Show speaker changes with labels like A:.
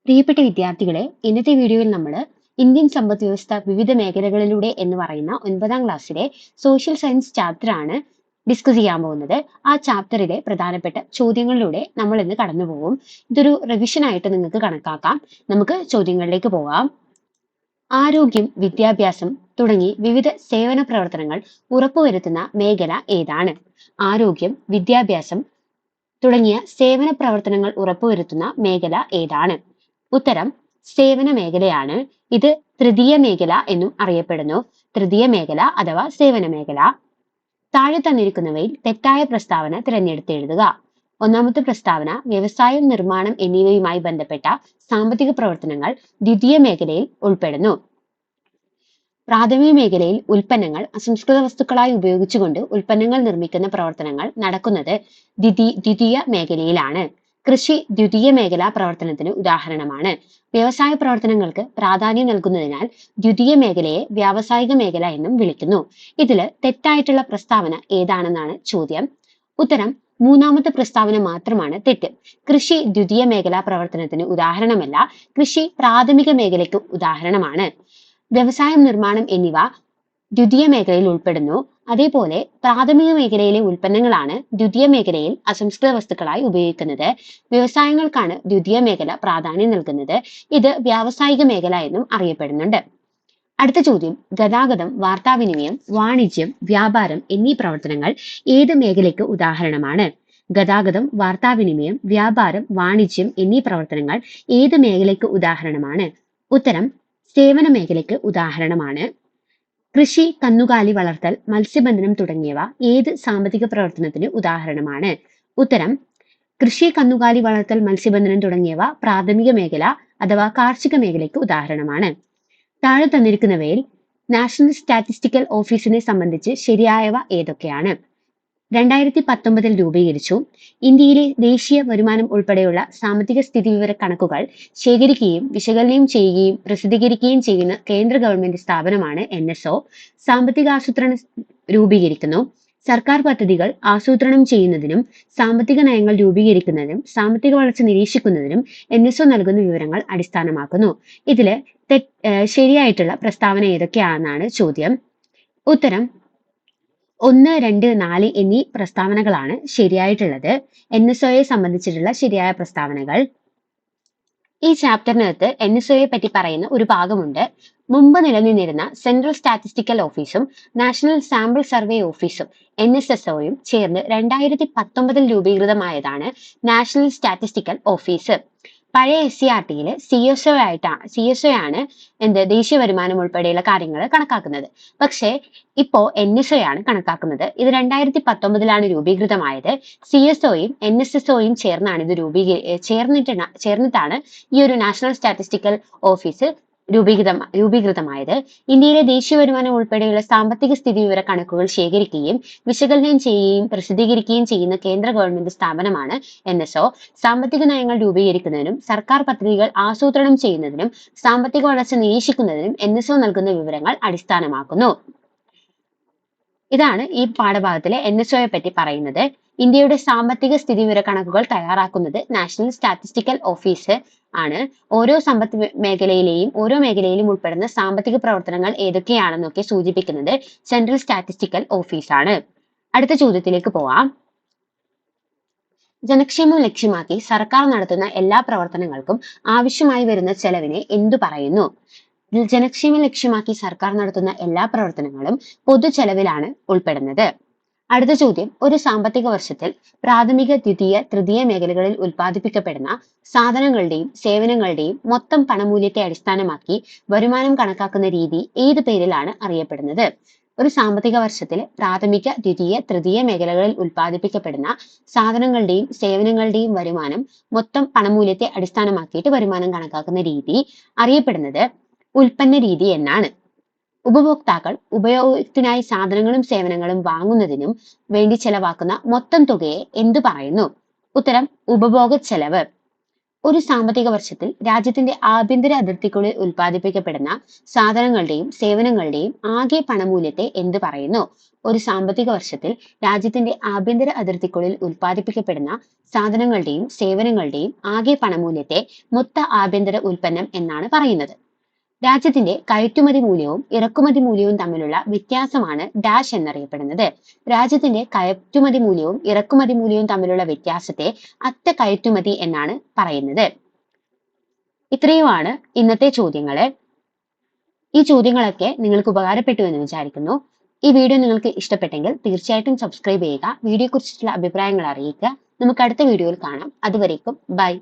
A: പ്രിയപ്പെട്ട വിദ്യാർത്ഥികളെ, ഇന്നത്തെ വീഡിയോയിൽ നമ്മൾ ഇന്ത്യൻ സമ്പദ് വ്യവസ്ഥ വിവിധ മേഖലകളിലൂടെ എന്ന് പറയുന്ന 9ാം ക്ലാസ്സിലെ സോഷ്യൽ സയൻസ് ചാപ്റ്റർ ആണ് ഡിസ്കസ് ചെയ്യാൻ പോകുന്നത്. ആ ചാപ്റ്ററിലെ പ്രധാനപ്പെട്ട ചോദ്യങ്ങളിലൂടെ നമ്മൾ ഇന്ന് കടന്നു പോകും. ഇതൊരു റിവിഷൻ ആയിട്ട് നിങ്ങൾക്ക് കണക്കാക്കാം. നമുക്ക് ചോദ്യങ്ങളിലേക്ക് പോകാം. ആരോഗ്യം, വിദ്യാഭ്യാസം തുടങ്ങി വിവിധ സേവന പ്രവർത്തനങ്ങൾ ഉറപ്പുവരുത്തുന്ന മേഖല ഏതാണ്? ആരോഗ്യം, വിദ്യാഭ്യാസം തുടങ്ങിയ സേവന പ്രവർത്തനങ്ങൾ ഉറപ്പുവരുത്തുന്ന മേഖല ഏതാണ്? ഉത്തരം സേവന മേഖലയാണ്. ഇത് തൃതീയ മേഖല എന്നും അറിയപ്പെടുന്നു. തൃതീയ മേഖല അഥവാ സേവന മേഖല. താഴെ തന്നിരിക്കുന്നവയിൽ തെറ്റായ പ്രസ്താവന തിരഞ്ഞെടുത്ത് എഴുതുക. ഒന്നാമത്തെ പ്രസ്താവന വ്യവസായം, നിർമ്മാണം എന്നിവയുമായി ബന്ധപ്പെട്ട സാമ്പത്തിക പ്രവർത്തനങ്ങൾ ദ്വിതീയ മേഖലയിൽ ഉൾപ്പെടുന്നു. പ്രാഥമിക മേഖലയിൽ ഉൽപ്പന്നങ്ങൾ അസംസ്കൃത വസ്തുക്കളായി ഉപയോഗിച്ചുകൊണ്ട് ഉൽപ്പന്നങ്ങൾ നിർമ്മിക്കുന്ന പ്രവർത്തനങ്ങൾ നടക്കുന്നത് ദ്വിതീയ മേഖലയിലാണ്. കൃഷി ദ്വിതീയ മേഖലാ പ്രവർത്തനത്തിന് ഉദാഹരണമാണ്. വ്യവസായ പ്രവർത്തനങ്ങൾക്ക് പ്രാധാന്യം നൽകുന്നതിനാൽ ദ്വിതീയ മേഖലയെ വ്യാവസായിക മേഖല എന്നും വിളിക്കുന്നു. ഇതില് തെറ്റായിട്ടുള്ള പ്രസ്താവന ഏതാണെന്നാണ് ചോദ്യം. ഉത്തരം മൂന്നാമത്തെ പ്രസ്താവന മാത്രമാണ് തെറ്റ്. കൃഷി ദ്വിതീയ മേഖലാ പ്രവർത്തനത്തിന് ഉദാഹരണമല്ല, കൃഷി പ്രാഥമിക മേഖലയ്ക്ക് ഉദാഹരണമാണ്. വ്യവസായം, നിർമ്മാണം എന്നിവ ദ്വിതീയ മേഖലയിൽ ഉൾപ്പെടുന്നു. അതേപോലെ പ്രാഥമിക മേഖലയിലെ ഉൽപ്പന്നങ്ങളാണ് ദ്വിതീയ മേഖലയിൽ അസംസ്കൃത വസ്തുക്കളായി ഉപയോഗിക്കുന്നത്. വ്യവസായങ്ങൾക്കാണ് ദ്വിതീയ മേഖല പ്രാധാന്യം നൽകുന്നത്. ഇത് വ്യാവസായിക മേഖല എന്നും അറിയപ്പെടുന്നുണ്ട്. അടുത്ത ചോദ്യം, ഗതാഗതം, വാർത്താവിനിമയം, വാണിജ്യം, വ്യാപാരം എന്നീ പ്രവർത്തനങ്ങൾ ഏത് മേഖലയ്ക്ക് ഉദാഹരണമാണ്? ഗതാഗതം, വാർത്താവിനിമയം, വ്യാപാരം, വാണിജ്യം എന്നീ പ്രവർത്തനങ്ങൾ ഏത് മേഖലയ്ക്ക് ഉദാഹരണമാണ്? ഉത്തരം സേവന മേഖലയ്ക്ക് ഉദാഹരണമാണ്. കൃഷി, കന്നുകാലി വളർത്തൽ, മത്സ്യബന്ധനം തുടങ്ങിയവ ഏത് സാമ്പത്തിക പ്രവർത്തനത്തിന് ഉദാഹരണമാണ്? ഉത്തരം കൃഷി, കന്നുകാലി വളർത്തൽ, മത്സ്യബന്ധനം തുടങ്ങിയവ പ്രാഥമിക മേഖല അഥവാ കാർഷിക മേഖലയ്ക്ക് ഉദാഹരണമാണ്. താഴെ തന്നിരിക്കുന്നവയിൽ നാഷണൽ സ്റ്റാറ്റിസ്റ്റിക്കൽ ഓഫീസിനെ സംബന്ധിച്ച് ശരിയായവ ഏതൊക്കെയാണ്? 2019 രൂപീകരിച്ചു. ഇന്ത്യയിലെ ദേശീയ വരുമാനം ഉൾപ്പെടെയുള്ള സാമ്പത്തിക സ്ഥിതിവിവര കണക്കുകൾ ശേഖരിക്കുകയും വിശകലനം ചെയ്യുകയും പ്രസിദ്ധീകരിക്കുകയും ചെയ്യുന്ന കേന്ദ്ര ഗവൺമെന്റ് സ്ഥാപനമാണ് NSO. സാമ്പത്തികാസൂത്രണം രൂപീകരിക്കുന്നു. സർക്കാർ പദ്ധതികൾ ആസൂത്രണം ചെയ്യുന്നതിനും സാമ്പത്തിക നയങ്ങൾ രൂപീകരിക്കുന്നതിനും സാമ്പത്തിക വളർച്ച നിരീക്ഷിക്കുന്നതിനും NSO നൽകുന്ന വിവരങ്ങൾ അടിസ്ഥാനമാക്കുന്നു. ഇതില് ശരിയായിട്ടുള്ള പ്രസ്താവന ഏതൊക്കെയാണെന്നാണ് ചോദ്യം. ഉത്തരം 1, 2, 4 എന്നീ പ്രസ്താവനകളാണ് ശരിയായിട്ടുള്ളത്. NSOയെ സംബന്ധിച്ചിട്ടുള്ള ശരിയായ പ്രസ്താവനകൾ. ഈ ചാപ്റ്ററിനകത്ത് NSOയെ പറ്റി പറയുന്ന ഒരു ഭാഗമുണ്ട്. മുമ്പ് നിലനിന്നിരുന്ന സെൻട്രൽ സ്റ്റാറ്റിസ്റ്റിക്കൽ ഓഫീസും നാഷണൽ സാമ്പിൾ സർവേ ഓഫീസും NSSOയും ചേർന്ന് 2019 രൂപീകൃതമായതാണ് നാഷണൽ സ്റ്റാറ്റിസ്റ്റിക്കൽ ഓഫീസ്. പഴയ SCRTയിൽ CSO ആണ് ദേശീയ വരുമാനം ഉൾപ്പെടെയുള്ള കാര്യങ്ങൾ കണക്കാക്കുന്നത്. പക്ഷേ ഇപ്പോ NSO ആണ് കണക്കാക്കുന്നത്. ഇത് 2019 രൂപീകൃതമായത്. CSOയും NSSOയും ചേർന്നാണ് ഇത് ചേർന്നിട്ടാണ് ഈ ഒരു നാഷണൽ സ്റ്റാറ്റിസ്റ്റിക്കൽ ഓഫീസ് രൂപീകൃതമായത്. ഇന്ത്യയിലെ ദേശീയ വരുമാനം ഉൾപ്പെടെയുള്ള സാമ്പത്തിക സ്ഥിതിവിവര കണക്കുകൾ ശേഖരിക്കുകയും വിശകലനം ചെയ്യുകയും പ്രസിദ്ധീകരിക്കുകയും ചെയ്യുന്ന കേന്ദ്ര ഗവൺമെന്റ് സ്ഥാപനമാണ് NSO. സാമ്പത്തിക നയങ്ങൾ രൂപീകരിക്കുന്നതിനും സർക്കാർ പദ്ധതികൾ ആസൂത്രണം ചെയ്യുന്നതിനും സാമ്പത്തിക വളർച്ച നിരീക്ഷിക്കുന്നതിനും NSO നൽകുന്ന വിവരങ്ങൾ അടിസ്ഥാനമാക്കുന്നു. ഇതാണ് ഈ പാഠഭാഗത്തിലെ NSOയെ പറ്റി പറയുന്നത്. ഇന്ത്യയുടെ സാമ്പത്തിക സ്ഥിതിവിവര കണക്കുകൾ തയ്യാറാക്കുന്നത് നാഷണൽ സ്റ്റാറ്റിസ്റ്റിക്കൽ ഓഫീസ് ആണ്. ഓരോ മേഖലയിലും ഉൾപ്പെടുന്ന സാമ്പത്തിക പ്രവർത്തനങ്ങൾ ഏതൊക്കെയാണെന്നൊക്കെ സൂചിപ്പിക്കുന്നത് സെൻട്രൽ സ്റ്റാറ്റിസ്റ്റിക്കൽ ഓഫീസ് ആണ്. അടുത്ത ചോദ്യത്തിലേക്ക് പോവാം. ജനക്ഷേമം ലക്ഷ്യമാക്കി സർക്കാർ നടത്തുന്ന എല്ലാ പ്രവർത്തനങ്ങൾക്കും ആവശ്യമായി വരുന്ന ചെലവിനെ എന്തു പറയുന്നു? ജനക്ഷേമം ലക്ഷ്യമാക്കി സർക്കാർ നടത്തുന്ന എല്ലാ പ്രവർത്തനങ്ങളും പൊതു ചെലവിലാണ് ഉൾപ്പെടുന്നത്. അടുത്ത ചോദ്യം, ഒരു സാമ്പത്തിക വർഷത്തിൽ പ്രാഥമിക, ദ്വിതീയ, തൃതീയ മേഖലകളിൽ ഉൽപ്പാദിപ്പിക്കപ്പെടുന്ന സാധനങ്ങളുടെയും സേവനങ്ങളുടെയും മൊത്തം പണമൂല്യത്തെ അടിസ്ഥാനമാക്കി വരുമാനം കണക്കാക്കുന്ന രീതി ഏത് പേരിലാണ് അറിയപ്പെടുന്നത്? ഒരു സാമ്പത്തിക വർഷത്തിൽ പ്രാഥമിക, ദ്വിതീയ, തൃതീയ മേഖലകളിൽ ഉൽപ്പാദിപ്പിക്കപ്പെടുന്ന സാധനങ്ങളുടെയും സേവനങ്ങളുടെയും വരുമാനം മൊത്തം പണമൂല്യത്തെ അടിസ്ഥാനമാക്കിയിട്ട് വരുമാനം കണക്കാക്കുന്ന രീതി അറിയപ്പെടുന്നത് ഉൽപ്പന്ന രീതി എന്നാണ്. ഉപഭോക്താക്കൾ ഉപയോഗത്തിനായി സാധനങ്ങളും സേവനങ്ങളും വാങ്ങുന്നതിനും വേണ്ടി ചെലവാക്കുന്ന മൊത്തം തുകയെ എന്തു പറയുന്നു? ഉത്തരം ഉപഭോഗ ചെലവ്. ഒരു സാമ്പത്തിക വർഷത്തിൽ രാജ്യത്തിന്റെ ആഭ്യന്തര അതിർത്തിക്കുള്ളിൽ ഉൽപ്പാദിപ്പിക്കപ്പെടുന്ന സാധനങ്ങളുടെയും സേവനങ്ങളുടെയും ആകെ പണമൂല്യത്തെ എന്ത് പറയുന്നു? ഒരു സാമ്പത്തിക വർഷത്തിൽ രാജ്യത്തിന്റെ ആഭ്യന്തര അതിർത്തിക്കുള്ളിൽ ഉൽപ്പാദിപ്പിക്കപ്പെടുന്ന സാധനങ്ങളുടെയും സേവനങ്ങളുടെയും ആകെ പണമൂല്യത്തെ മൊത്ത ആഭ്യന്തര ഉൽപ്പന്നം എന്നാണ് പറയുന്നത്. രാജ്യത്തിന്റെ കയറ്റുമതി മൂല്യവും ഇറക്കുമതി മൂല്യവും തമ്മിലുള്ള വ്യത്യാസമാണ് ഡാഷ് എന്നറിയപ്പെടുന്നത്. രാജ്യത്തിന്റെ കയറ്റുമതി മൂല്യവും ഇറക്കുമതി മൂല്യവും തമ്മിലുള്ള വ്യത്യാസത്തെ അറ്റ കയറ്റുമതി എന്നാണ് പറയുന്നത്. ഇത്രയുമാണ് ഇന്നത്തെ ചോദ്യങ്ങള്. ഈ ചോദ്യങ്ങളൊക്കെ നിങ്ങൾക്ക് ഉപകാരപ്പെട്ടു എന്ന് വിചാരിക്കുന്നു. ഈ വീഡിയോ നിങ്ങൾക്ക് ഇഷ്ടപ്പെട്ടെങ്കിൽ തീർച്ചയായിട്ടും സബ്സ്ക്രൈബ് ചെയ്യുക. വീഡിയോയെക്കുറിച്ചുള്ള അഭിപ്രായങ്ങൾ അറിയിക്കുക. നമുക്ക് അടുത്ത വീഡിയോയിൽ കാണാം. അതുവരേക്കും ബൈ.